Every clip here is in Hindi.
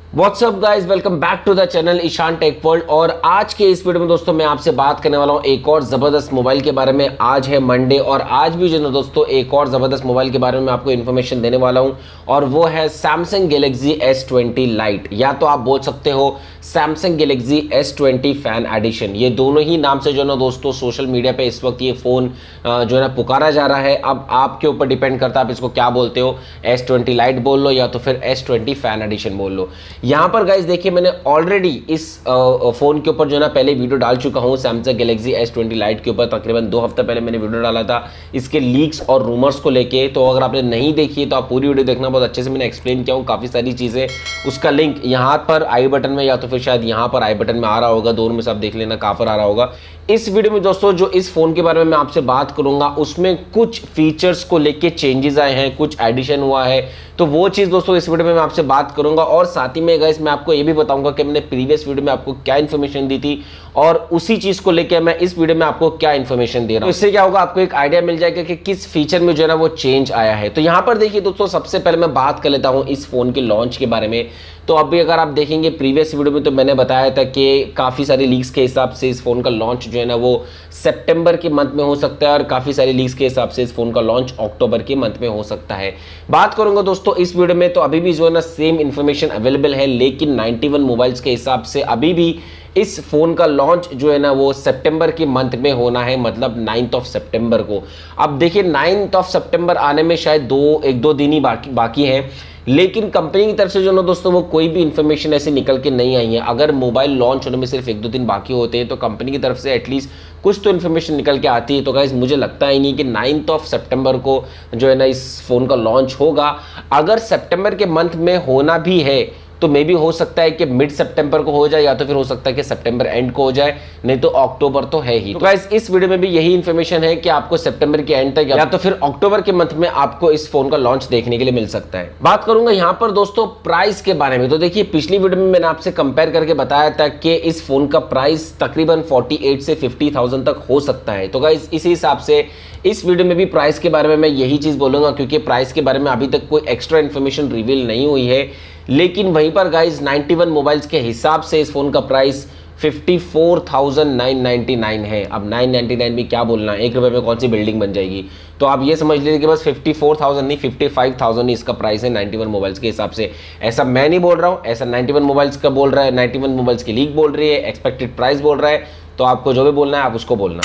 WhatsApp guys, welcome back to the channel Ishan tech world. और आज के इस वीडियो में दोस्तों मैं आपसे बात करने वाला हूं एक और ज़बरदस्त मोबाइल के बारे में। आज है मंडे और आज भी जो ना दोस्तों एक और ज़बरदस्त मोबाइल के बारे में मैं आपको इन्फॉर्मेशन देने वाला हूं और वो है सैमसंग गैलेक्सी S20 लाइट, या तो आप बोल सकते हो Samsung Galaxy S20 fan addition. ये दोनों ही नाम से जो ना दोस्तों सोशल मीडिया पे इस वक्त ये फ़ोन जो है ना पुकारा जा रहा है। अब आपके ऊपर डिपेंड करता है आप इसको क्या बोलते हो, S20 लाइट बोल लो या तो फिर S20 फैन एडिशन बोल लो। यहाँ पर गाइस देखिए, मैंने ऑलरेडी इस फ़ोन के ऊपर जो है ना पहले वीडियो डाल चुका हूँ सैमसंग गैलेक्सी S20 लाइट के ऊपर। तकरीबन 2 हफ्ते पहले मैंने वीडियो डाला था इसके लीक्स और रूमर्स को लेके। तो अगर आपने नहीं देखी है तो आप पूरी वीडियो देखना, बहुत अच्छे से मैंने एक्सप्लेन किया हूँ काफ़ी सारी चीज़ें। उसका लिंक यहाँ पर आई बटन में या तो फिर शायद यहाँ पर आई बटन में आ रहा होगा, दोनों में से आप देख लेना कहाँ पर आ रहा होगा। इस वीडियो में दोस्तों जो इस फ़ोन के बारे में मैं आपसे बात करूंगा उसमें कुछ फीचर्स को लेके चेंजेस आए हैं, कुछ एडिशन हुआ है, तो वो चीज़ दोस्तों इस वीडियो में मैं आपसे बात करूंगा। और साथ ही में गाइस मैं आपको ये भी बताऊंगा कि मैंने प्रीवियस वीडियो में आपको क्या इन्फॉर्मेशन दी थी और उसी चीज़ को लेकर मैं इस वीडियो में आपको क्या इन्फॉर्मेशन दे रहा हूँ। तो इससे क्या होगा, आपको एक आइडिया मिल जाएगा कि किस फीचर में जो है ना वो चेंज आया है। तो यहाँ पर देखिए दोस्तों, सबसे पहले मैं बात कर लेता हूँ इस फ़ोन के लॉन्च के बारे में। तो अभी अगर आप देखेंगे प्रीवियस वीडियो में तो मैंने बताया था कि काफ़ी सारी लीक्स के हिसाब से इस फ़ोन का लॉन्च जो है ना वो सितंबर के मंथ में हो सकता है और काफ़ी सारी लीक्स के हिसाब से इस फ़ोन का लॉन्च अक्टूबर के मंथ में हो सकता है। बात करूंगा दोस्तों इस वीडियो में तो अभी भी जो है ना सेम इन्फॉर्मेशन अवेलेबल है, लेकिन 91 मोबाइल्स के हिसाब से अभी भी इस फ़ोन का लॉन्च जो है ना वो सितंबर के मंथ में होना है, मतलब 9 सितंबर को। अब देखिए 9 सितंबर आने में शायद एक दो दिन ही बाकी हैं, लेकिन कंपनी की तरफ से जो ना दोस्तों वो कोई भी इंफॉर्मेशन ऐसे निकल के नहीं आई है। अगर मोबाइल लॉन्च होने में सिर्फ 1-2 दिन बाकी होते हैं तो कंपनी की तरफ से एटलीस्ट कुछ तो इन्फॉर्मेशन निकल के आती है। तो गाइस मुझे लगता ही नहीं कि 9 सितंबर को जो है ना इस फ़ोन का लॉन्च होगा। अगर सितंबर के मंथ में होना भी है तो मे भी हो सकता है कि मिड सितंबर को हो जाए या तो फिर हो सकता है कि सितंबर एंड को हो जाए, नहीं तो अक्टूबर तो है ही। तो गाइस इस वीडियो में भी यही इन्फॉर्मेशन है कि आपको सितंबर के एंड तक या तो फिर अक्टूबर के मंथ में आपको इस फोन का लॉन्च देखने के लिए मिल सकता है। बात करूंगा यहाँ पर दोस्तों प्राइस के बारे में। तो देखिए पिछली वीडियो में मैंने आपसे कंपेयर करके बताया था कि इस फोन का प्राइस तकरीबन 48 से 50,000 तक हो सकता है। तो गाइस इसी हिसाब से इस वीडियो में भी प्राइस के बारे में मैं यही चीज़ बोलूँगा, क्योंकि प्राइस के बारे में अभी तक कोई एक्स्ट्रा इन्फॉर्मेशन रिवील नहीं हुई है। लेकिन वहीं पर गाइस 91 मोबाइल्स के हिसाब से इस फ़ोन का प्राइस 54,999 है। अब 999 भी क्या बोलना है, 1 रुपये में कौन सी बिल्डिंग बन जाएगी। तो आप ये समझ लीजिए कि बस 54,000 नहीं 55,000 ही इसका प्राइस है 91 मोबाइल्स के हिसाब से। ऐसा मैं नहीं बोल रहा हूँ, ऐसा 91 मोबाइल्स का बोल रहा है, 91 मोबाइल्स की लीक बोल रही है, एक्सपेक्टेड प्राइस बोल रहा है। तो आपको जो भी बोलना है आप उसको बोलना।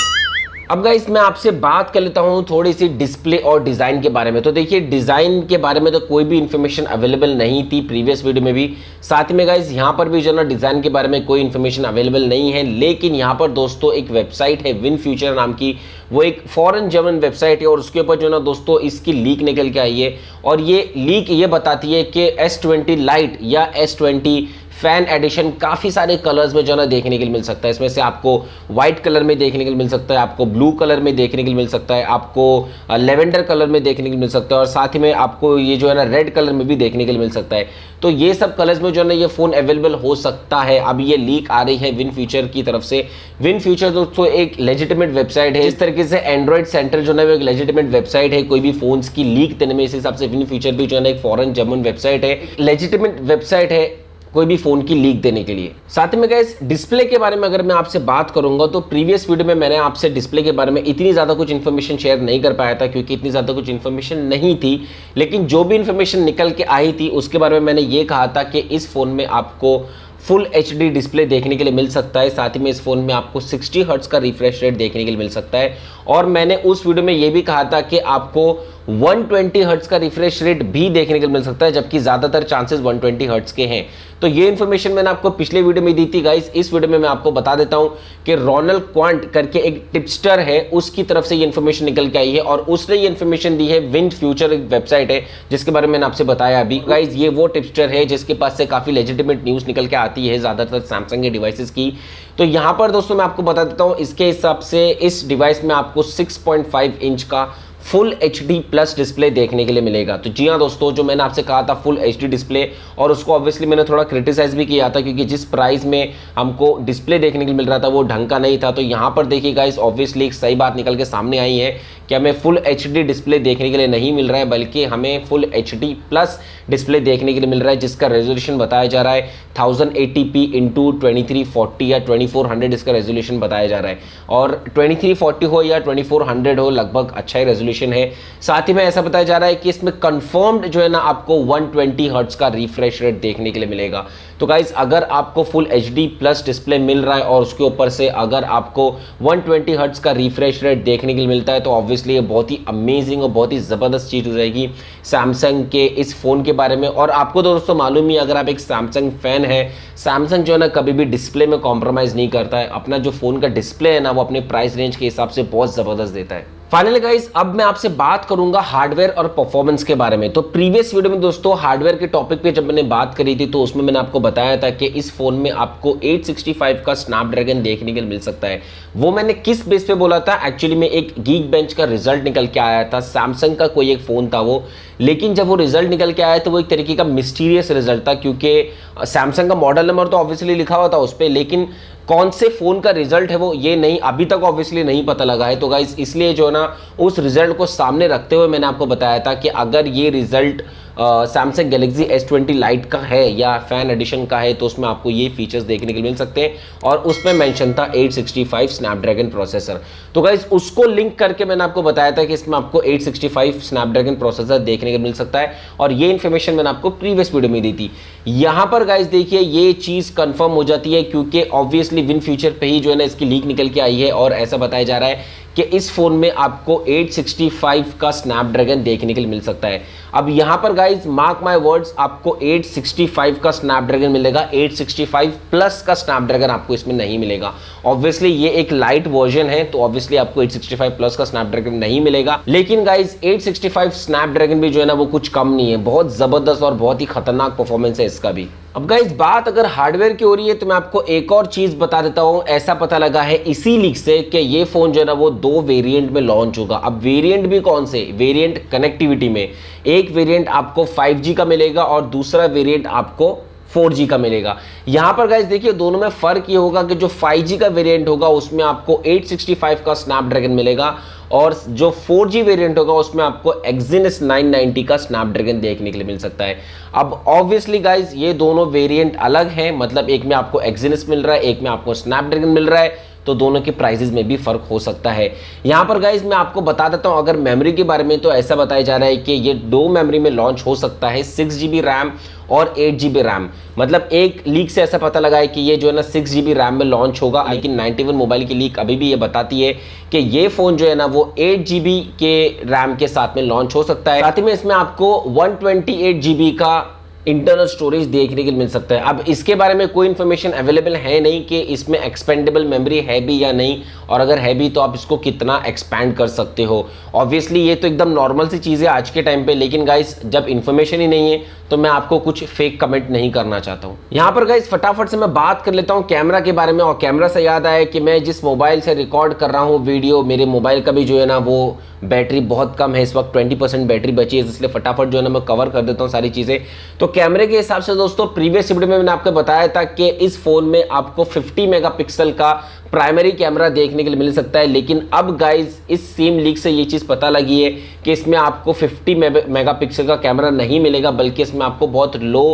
अब गाइस मैं आपसे बात कर लेता हूं थोड़ी सी डिस्प्ले और डिज़ाइन के बारे में। तो देखिए डिज़ाइन के बारे में तो कोई भी इन्फॉर्मेशन अवेलेबल नहीं थी प्रीवियस वीडियो में भी, साथ ही में गाइस यहां पर भी जो ना डिज़ाइन के बारे में कोई इन्फॉर्मेशन अवेलेबल नहीं है। लेकिन यहां पर दोस्तों एक वेबसाइट है विन फ्यूचर नाम की, वो एक फॉरेन जर्मन वेबसाइट है और उसके ऊपर जो ना दोस्तों इसकी लीक निकल के आई है और ये लीक ये बताती है कि S20 लाइट या S20 फैन एडिशन काफ़ी सारे कलर्स में जो ना देखने के लिए मिल सकता है। इसमें से आपको व्हाइट कलर में देखने के लिए मिल सकता है, आपको ब्लू कलर में देखने के लिए मिल सकता है, आपको लेवेंडर कलर में देखने के लिए मिल सकता है और साथ ही में आपको ये जो है ना रेड कलर में भी देखने के लिए मिल सकता है। तो ये सब कलर्स में जो है ना ये फ़ोन अवेलेबल हो सकता है। अब ये लीक आ रही है विन फ्यूचर की तरफ से। विन फ्यूचर दोस्तों एक लेजिटिमेट वेबसाइट है, जिस तरीके से एंड्रॉइड सेंटर जो है वो एक लेजिटिमेट वेबसाइट है कोई भी फोन्स की लीक देने में, इस हिसाब से विन फ्यूचर भी जो है ना एक फॉरेन जर्मन वेबसाइट है, लेजिटिमेट वेबसाइट है कोई भी फ़ोन की लीक देने के लिए। साथ में गाइस डिस्प्ले के बारे में अगर मैं आपसे बात करूंगा तो प्रीवियस वीडियो में मैंने आपसे डिस्प्ले के बारे में इतनी ज़्यादा कुछ इन्फॉर्मेशन शेयर नहीं कर पाया था क्योंकि इतनी ज़्यादा कुछ इन्फॉर्मेशन नहीं थी। लेकिन जो भी इन्फॉर्मेशन निकल के आई थी उसके बारे में मैंने ये कहा था कि इस फ़ोन में आपको फुल HD डिस्प्ले देखने के लिए मिल सकता है। साथ ही में इस फ़ोन में आपको 60 हर्ट्ज़ का रिफ्रेश रेट देखने के लिए मिल सकता है और मैंने उस वीडियो में ये भी कहा था कि आपको 120 हर्ट्ज़ का रिफ्रेश रेट भी देखने के लिए मिल सकता है, जबकि ज़्यादातर चांसेस 120 हर्ट्ज़ के हैं। तो ये इन्फॉर्मेशन मैंने आपको पिछले वीडियो में दी थी गाइस। इस वीडियो में मैं आपको बता देता हूं कि रोनाल्ड क्वांट करके एक टिपस्टर है, उसकी तरफ से ये इन्फॉर्मेशन निकल के आई है और उसने ये इन्फॉर्मेशन दी है विन फ्यूचर एक वेबसाइट है जिसके बारे में मैंने आपसे बताया अभी। गाइस ये वो टिपस्टर है जिसके पास से काफ़ी लेजिटिमेट न्यूज़ निकल के आती है ज़्यादातर सैमसंग के डिवाइसेस की। तो यहाँ पर दोस्तों मैं आपको बता देता हूँ इसके हिसाब से इस डिवाइस में आपको 6.5 इंच का फुल HD प्लस डिस्प्ले देखने के लिए मिलेगा। तो जी हाँ दोस्तों, जो मैंने आपसे कहा था फुल HD डिस्प्ले, और उसको ऑब्वियसली मैंने थोड़ा क्रिटिसाइज भी किया था क्योंकि जिस प्राइस में हमको डिस्प्ले देखने के लिए मिल रहा था वो ढंग का नहीं था। तो यहाँ पर देखिए गाइस, ऑब्वियसली एक सही बात निकल के सामने आई है कि हमें फुल HD डिस्प्ले देखने के लिए नहीं मिल रहा है, बल्कि हमें फुल HD प्लस डिस्प्ले देखने के लिए मिल रहा है, जिसका रेजोल्यूशन बताया जा रहा है 1080p इंटू 2340 या 2400 इसका रेजोल्यूशन बताया जा रहा है। और 2340 हो या 2400 हो, लगभग अच्छा ही रेजोल्यूशन है। साथ ही में ऐसा बताया जा रहा है कि इसमें कंफर्म्ड जो है ना आपको 120 हर्ट्ज का रिफ्रेश रेट देखने के लिए मिलेगा। तो गाइज, अगर आपको फुल HD प्लस डिस्प्ले मिल रहा है और उसके ऊपर से अगर आपको 120 हर्ट्ज का रिफ्रेश रेट देखने के लिए मिलता है, तो ऑब्वियसली ये बहुत ही अमेजिंग और बहुत ही ज़बरदस्त चीज़ हो जाएगी सैमसंग के इस फ़ोन के बारे में। और आपको तो दोस्तों मालूम ही, अगर आप एक सैमसंग फ़ैन है, सैमसंग जो है ना कभी भी डिस्प्ले में कॉम्प्रोमाइज़ नहीं करता है। अपना जो फ़ोन का डिस्प्ले है ना, वो अपने प्राइस रेंज के हिसाब से बहुत ज़बरदस्त देता है। फाइनली गाइस, अब मैं आपसे बात करूंगा हार्डवेयर और परफॉर्मेंस के बारे में। तो प्रीवियस वीडियो में दोस्तों हार्डवेयर के टॉपिक पे जब मैंने बात करी थी, तो उसमें मैंने आपको बताया था कि इस फोन में आपको 865 का स्नैपड्रैगन देखने के लिए मिल सकता है। वो मैंने किस बेस पे बोला था? एक्चुअली में एक गीक बेंच का रिजल्ट निकल के आया था, सैमसंग का कोई एक फोन था वो, लेकिन जब वो रिजल्ट निकल के आया तो वो एक तरीके का मिस्टीरियस रिजल्ट था, क्योंकि सैमसंग का मॉडल नंबर तो ऑब्वियसली लिखा हुआ था उस पर, लेकिन कौन से फोन का रिजल्ट है वो ये नहीं, अभी तक ऑब्वियसली नहीं पता लगा है। तो गाइस, इसलिए जो है ना उस रिजल्ट को सामने रखते हुए मैंने आपको बताया था कि अगर ये result Samsung Galaxy S20 light का है या फैन एडिशन का है, तो उसमें आपको ये फीचर्स देखने के लिए मिल सकते हैं। और उसमें मेंशन था 865 स्नैपड्रैगन प्रोसेसर। तो गाइस, उसको लिंक करके मैंने आपको बताया था कि इसमें आपको 865 स्नैपड्रैगन प्रोसेसर देखने के लिए मिल सकता है, और ये इन्फॉर्मेशन मैंने आपको प्रीवियस वीडियो में दी थी। यहाँ पर गाइस देखिए, ये चीज़ कंफर्म हो जाती है, क्योंकि ऑब्वियसली विन फ्यूचर पे ही जो है ना इसकी लीक निकल के आई है, और ऐसा बताया जा रहा है कि इस फोन में आपको 865 का स्नैपड्रैगन देखने के लिए मिल सकता है। अब यहां पर गाइस, मार्क माय वर्ड्स, आपको 865 का स्नैपड्रैगन मिलेगा, 865 प्लस का स्नैपड्रैगन आपको इसमें नहीं मिलेगा। ऑब्वियसली ये एक लाइट वर्जन है, तो ऑब्वियसली आपको 865 प्लस का स्नैपड्रैगन नहीं मिलेगा। लेकिन गाइस, 865 स्नैपड्रैगन भी जो है ना वो कुछ कम नहीं है, बहुत जबरदस्त और बहुत ही खतरनाक परफॉर्मेंस है इसका भी। अब गाइस, बात अगर हार्डवेयर की हो रही है, तो मैं आपको एक और चीज बता देता हूं। ऐसा पता लगा है इसी लीक से कि ये फोन जो है ना वो 2 वेरिएंट में लॉन्च होगा। अब वेरिएंट भी कौन से? वेरिएंट कनेक्टिविटी में एक वेरिएंट आपको 5G का मिलेगा और दूसरा वेरिएंट आपको 4G का मिलेगा। यहां पर गाइस देखिए, दोनों में फर्क ये होगा कि जो 5G का वेरिएंट होगा उसमें आपको 865 का स्नैपड्रैगन मिलेगा, और जो 4G वेरिएंट होगा उसमें आपको Exynos 990 का स्नैपड्रैगन देखने के लिए मिल सकता है। अब ऑब्वियसली गाइस, ये दोनों वेरिएंट अलग हैं, मतलब एक में आपको Exynos मिल रहा है, एक में आपको स्नैपड्रैगन मिल रहा है, तो दोनों के प्राइसेस में भी फर्क हो सकता है। यहाँ पर गाइस मैं आपको बता देता हूँ अगर मेमोरी के बारे में, तो ऐसा बताया जा रहा है कि ये 2 मेमोरी में लॉन्च हो सकता है, 6GB रैम और 8GB रैम। मतलब एक लीक से ऐसा पता लगा है कि ये जो है ना 6GB रैम में लॉन्च होगा, लेकिन 91 मोबाइल की लीक अभी भी ये बताती है कि ये फोन जो है ना वो 8GB के रैम के साथ में लॉन्च हो सकता है। साथ ही में इसमें आपको 128GB का इंटरनल स्टोरेज देखने के लिए मिल सकता है। अब इसके बारे में कोई इन्फॉर्मेशन अवेलेबल है नहीं कि इसमें एक्सपेंडेबल मेमोरी है भी या नहीं, और अगर है भी तो आप इसको कितना एक्सपैंड कर सकते हो। ऑब्वियसली ये तो एकदम नॉर्मल सी चीज़ है आज के टाइम पे, लेकिन गाइस जब इन्फॉर्मेशन ही नहीं है तो मैं आपको कुछ फेक कमेंट नहीं करना चाहता हूँ। यहाँ पर गाइस फटाफट से मैं बात कर लेता हूँ कैमरा के बारे में। और कैमरा से याद आया कि मैं जिस मोबाइल से रिकॉर्ड कर रहा हूँ वीडियो, मेरे मोबाइल का भी जो है ना वो बैटरी बहुत कम है, इस वक्त 20% बैटरी बची है, इसलिए फटाफट जो है ना मैं कवर कर देता हूँ सारी चीज़ें। तो कैमरे के हिसाब से दोस्तों प्रीवियस वीडियो में मैंने आपको बताया था कि इस फोन में आपको 50 मेगापिक्सल का प्राइमरी कैमरा देखने के लिए मिल सकता है, लेकिन अब गाइज इस सेम लीक से ये चीज़ पता लगी है कि इसमें आपको 50 मेगापिक्सल का कैमरा नहीं मिलेगा, बल्कि इसमें आपको बहुत लो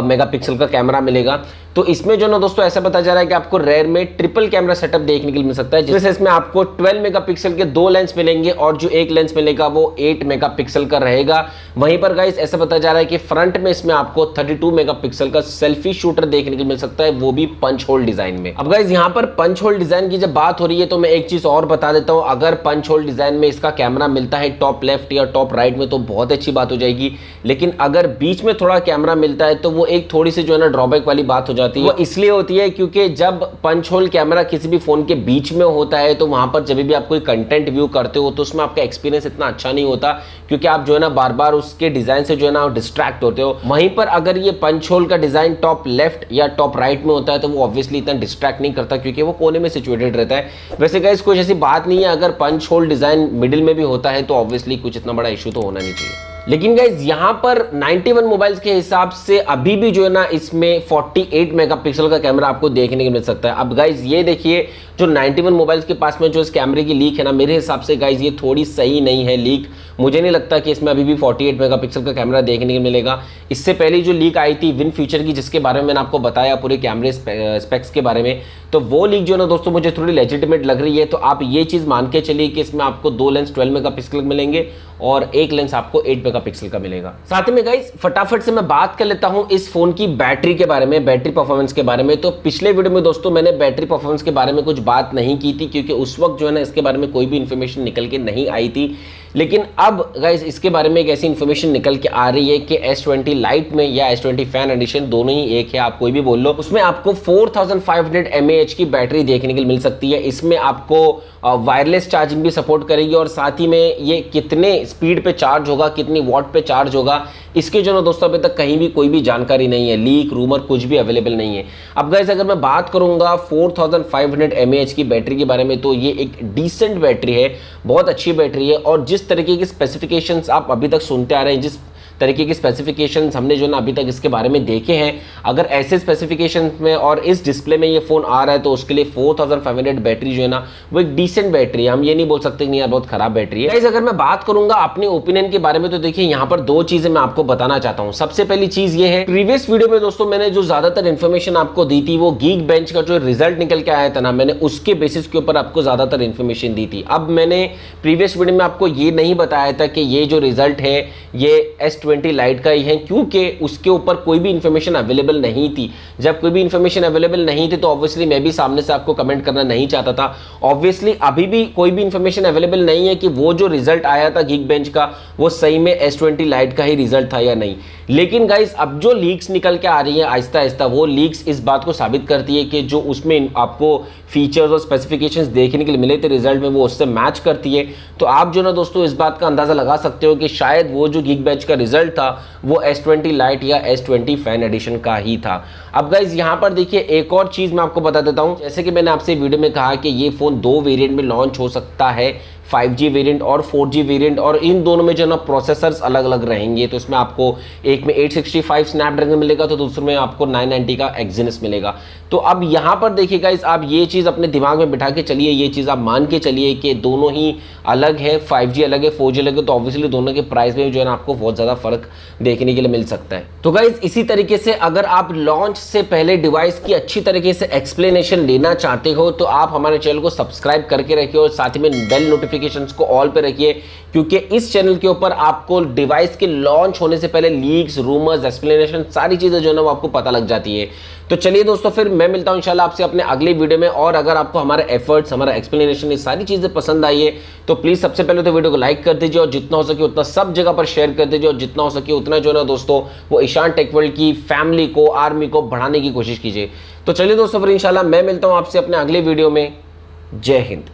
मेगापिक्सल का कैमरा मिलेगा। तो इसमें जो ना दोस्तों ऐसा पता जा रहा है कि आपको रेयर में ट्रिपल कैमरा सेटअप देखने के लिए मिल सकता है, जिसमें इसमें आपको 12 मेगापिक्सल के 2 लेंस मिलेंगे और जो एक लेंस मिलेगा वो 8 मेगापिक्सल का रहेगा। वहीं पर गाइस ऐसा पता जा रहा है कि फ्रंट में इसमें आपको 32 मेगापिक्सल का सेल्फी शूटर देखने के लिए मिल सकता है, वो भी पंच होल डिजाइन में। अब गाइस यहाँ पर पंच होल डिजाइन की जब बात हो रही है तो मैं एक चीज और बता देता हूँ, अगर पंच होल डिजाइन में इसका कैमरा मिलता है टॉप लेफ्ट या टॉप राइट में तो बहुत अच्छी बात हो जाएगी, लेकिन अगर बीच में थोड़ा कैमरा मिलता है तो वो एक थोड़ी सी जो है ना ड्रॉबैक वाली बात हो जाती है। वो इसलिए होती है क्योंकि जब पंच होल कैमरा किसी भी फोन के बीच में होता है तो वहां पर जब भी आप कोई कंटेंट व्यू करते हो तो उसमें आपका एक्सपीरियंस इतना अच्छा नहीं होता, क्योंकि आप जो है ना बार बार उसके डिजाइन से जो है ना डिस्ट्रैक्ट होते हो। वहीं पर अगर ये पंच होल का डिजाइन टॉप लेफ्ट या टॉप राइट में होता है तो वो ऑब्वियसली इतना डिस्ट्रैक्ट नहीं करता, क्योंकि वो कोने में में सिचुएटेड रहता है। वैसे गाइस कुछ ऐसी बात नहीं है, अगर पंच होल डिजाइन मिडिल में भी होता है तो ऑब्वियसली कुछ इतना बड़ा इशू तो होना नहीं चाहिए। लेकिन गाइज यहाँ पर 91 मोबाइल्स के हिसाब से अभी भी जो है ना इसमें 48 मेगापिक्सल का कैमरा आपको देखने को मिल सकता है। अब गाइज ये देखिए जो 91 मोबाइल्स के पास में जो इस कैमरे की लीक है ना, मेरे हिसाब से गाइज ये थोड़ी सही नहीं है लीक। मुझे नहीं लगता कि इसमें अभी भी 48 मेगापिक्सल का कैमरा देखने को मिलेगा। इससे पहले जो लीक आई थी विन फ्यूचर की, जिसके बारे में मैंने आपको बताया पूरे कैमरे स्पेक्स के बारे में, तो वो लीक जो है ना दोस्तों मुझे थोड़ी लेजिटिमेट लग रही है। तो आप ये चीज़ मान के चलिए कि इसमें आपको 2 लेंस 12 मेगापिक्सल मिलेंगे और एक लेंस आपको 8 मेगापिक्सल का मिलेगा। साथ में गाइस फटाफट से मैं बात कर लेता हूं इस फोन की बैटरी के बारे में, बैटरी परफॉर्मेंस के बारे में। तो पिछले वीडियो में दोस्तों मैंने बैटरी परफॉर्मेंस के बारे में कुछ बात नहीं की थी, क्योंकि उस वक्त जो है ना इसके बारे में कोई भी इंफॉर्मेशन निकल के नहीं आई थी। लेकिन अब गाइस इसके बारे में एक ऐसी इंफॉर्मेशन निकल के आ रही है कि S20 लाइट में या S20 फैन एडिशन दोनों ही एक है, आप कोई भी बोल लो, उसमें आपको 4500 mAh की बैटरी देखने के लिए मिल सकती है। इसमें आपको वायरलेस चार्जिंग भी सपोर्ट करेगी और साथ ही में ये कितने स्पीड पे चार्ज होगा, कितनी वॉट पे चार्ज होगा, इसके जो ना दोस्तों अभी तक कहीं भी कोई भी जानकारी नहीं है, लीक रूमर कुछ भी अवेलेबल नहीं है। अब गाइस अगर मैं बात करूंगा 4500 mAh की बैटरी के बारे में, तो ये एक डिसेंट बैटरी है, बहुत अच्छी बैटरी है। और जिस तरीके की स्पेसिफिकेशंस आप अभी तक सुनते आ रहे हैं, जिस तरीके की स्पेसिफिकेशंस हमने जो ना अभी तक इसके बारे में देखे हैं, अगर ऐसे स्पेसिफिकेशंस में और इस डिस्प्ले में ये फोन आ रहा है तो उसके लिए 4500 बैटरी जो है ना वो एक डिसेंट बैटरी है। हम ये नहीं बोल सकते कि यार बहुत खराब बैटरी है। गाइस अगर मैं बात करूंगा अपने ओपिनियन के बारे में, तो देखिए यहाँ पर 2 चीजें मैं आपको बताना चाहता हूँ। सबसे पहली चीज ये है, प्रीवियस वीडियो में दोस्तों मैंने जो ज्यादातर इन्फॉर्मेशन आपको दी थी वो गीक बेंच का जो रिजल्ट निकल के आया था ना, मैंने उसके बेसिस के ऊपर आपको ज्यादातर इन्फॉर्मेशन दी थी। अब मैंने प्रीवियस वीडियो में आपको ये नहीं बताया था कि ये जो रिजल्ट है ये S20 लाइट का ही है, क्योंकि उसके ऊपर कोई भी इंफॉर्मेशन अवेलेबल नहीं थी। जब कोई भी इंफॉर्मेशन अवेलेबल नहीं थी तो ऑब्वियसली मैं भी सामने से आपको कमेंट करना नहीं चाहता था। ऑब्वियसली अभी भी कोई भी इंफॉर्मेशन अवेलेबल नहीं है कि वो जो रिजल्ट आया था गीक बेंच का वो सही में S20 लाइट का ही रिजल्ट था या नहीं। लेकिन गाइस अब जो लीक्स निकल के आ रही है आहिस्ता आहिस्ता, वो लीक्स इस बात को साबित करती है कि जो उसमें आपको फीचर्स और स्पेसिफिकेशंस देखने के लिए मिले थे रिजल्ट में, वो उससे मैच करती है। तो आप जो ना दोस्तों इस बात का अंदाजा लगा सकते हो कि शायद वो जो गीक बेंच का रिजल्ट था वो S20 लाइट या S20 फैन एडिशन का ही था। अब गाइस यहाँ पर देखिए एक और चीज मैं आपको बता देता हूँ, जैसे कि मैंने आपसे वीडियो में कहा कि ये फोन 2 वेरिएंट में लॉन्च हो सकता है, 5G वेरिएंट और 4G वेरिएंट, और इन दोनों में जो ना प्रोसेसर्स अलग अलग रहेंगे। तो इसमें आपको एक में 865 स्नैपड्रैगन मिलेगा तो दूसरे में आपको 990 का एक्सिनस मिलेगा। तो अब यहाँ पर देखिए गाइस आप ये चीज़ अपने दिमाग में बिठा के चलिए, ये चीज़ आप मान के चलिए कि दोनों ही अलग है, 5G अलग है, 4G अलग है, तो ऑब्वियसली दोनों के प्राइस में जो है ना आपको बहुत ज़्यादा फर्क देखने के लिए मिल सकता है। तो गाइस इसी तरीके से अगर आप लॉन्च से पहले डिवाइस की अच्छी तरीके से एक्सप्लेनेशन लेना चाहते हो तो आप हमारे चैनल को सब्सक्राइब करके रखिए और साथ ही में बेल नोटिफिकेशंस को ऑल पे रखिए, क्योंकि इस चैनल के ऊपर आपको डिवाइस के लॉन्च होने से पहले लीक्स, रूमर्स, एक्सप्लेनेशन सारी चीजें जो है ना वो आपको पता लग जाती है। तो चलिए दोस्तों फिर मैं मिलता हूं इंशाल्लाह आपसे अपने अगले वीडियो में। और अगर आपको हमारे एफर्ट्स, हमारा एक्सप्लेनेशन, ये सारी चीजें पसंद आई है तो प्लीज सबसे पहले तो वीडियो को लाइक कर दीजिए और जितना हो सके उतना सब जगह पर शेयर कर दीजिए, और जितना हो सके उतना जो है ना दोस्तों वो ईशान टेक वर्ल्ड की फैमिली को, आर्मी को बढ़ाने की कोशिश कीजिए। तो चलिए दोस्तों फिर इंशाल्लाह मैं मिलता हूं आपसे अपने अगले वीडियो में। जय हिंद।